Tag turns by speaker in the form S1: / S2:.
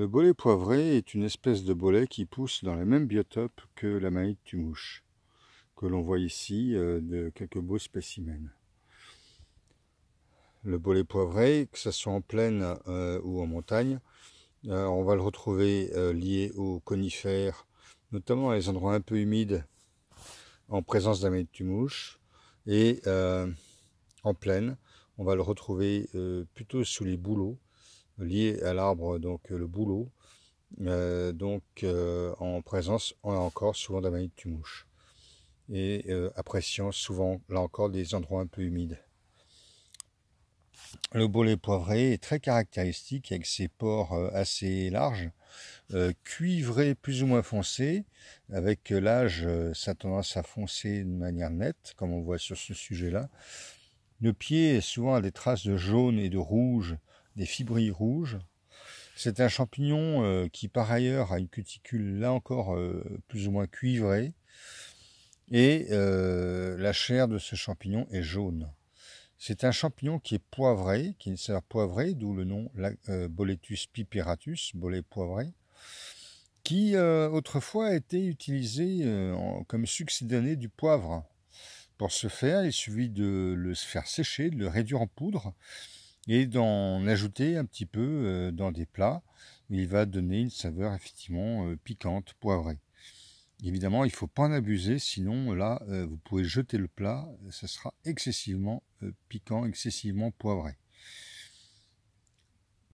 S1: Le bolet poivré est une espèce de bolet qui pousse dans le même biotope que la manite tumouche, que l'on voit ici de quelques beaux spécimens. Le bolet poivré, que ce soit en plaine ou en montagne, on va le retrouver lié aux conifères, notamment dans les endroits un peu humides, en présence de la manite tumouche, et en plaine, on va le retrouver plutôt sous les bouleaux, liés à l'arbre, donc le bouleau, en présence, on a encore souvent de la manite tumouche et appréciant souvent, là encore, des endroits un peu humides. Le bolet poivré est très caractéristique avec ses pores assez larges, cuivré plus ou moins foncé. Avec l'âge, ça a tendance à foncer de manière nette, comme on voit sur ce sujet-là. Le pied souvent a des traces de jaune et de rouge, des fibrilles rouges. C'est un champignon qui par ailleurs a une cuticule là encore plus ou moins cuivrée, et la chair de ce champignon est jaune. C'est un champignon qui est poivré, qui est une saveur poivrée, d'où le nom Boletus piperatus, bolet poivré, qui autrefois a été utilisé comme succédané du poivre. Pour ce faire, il suffit de le faire sécher, de le réduire en poudre et d'en ajouter un petit peu dans des plats. Il va donner une saveur effectivement piquante, poivrée. Évidemment, il ne faut pas en abuser, sinon là, vous pouvez jeter le plat, ça sera excessivement piquant, excessivement poivré.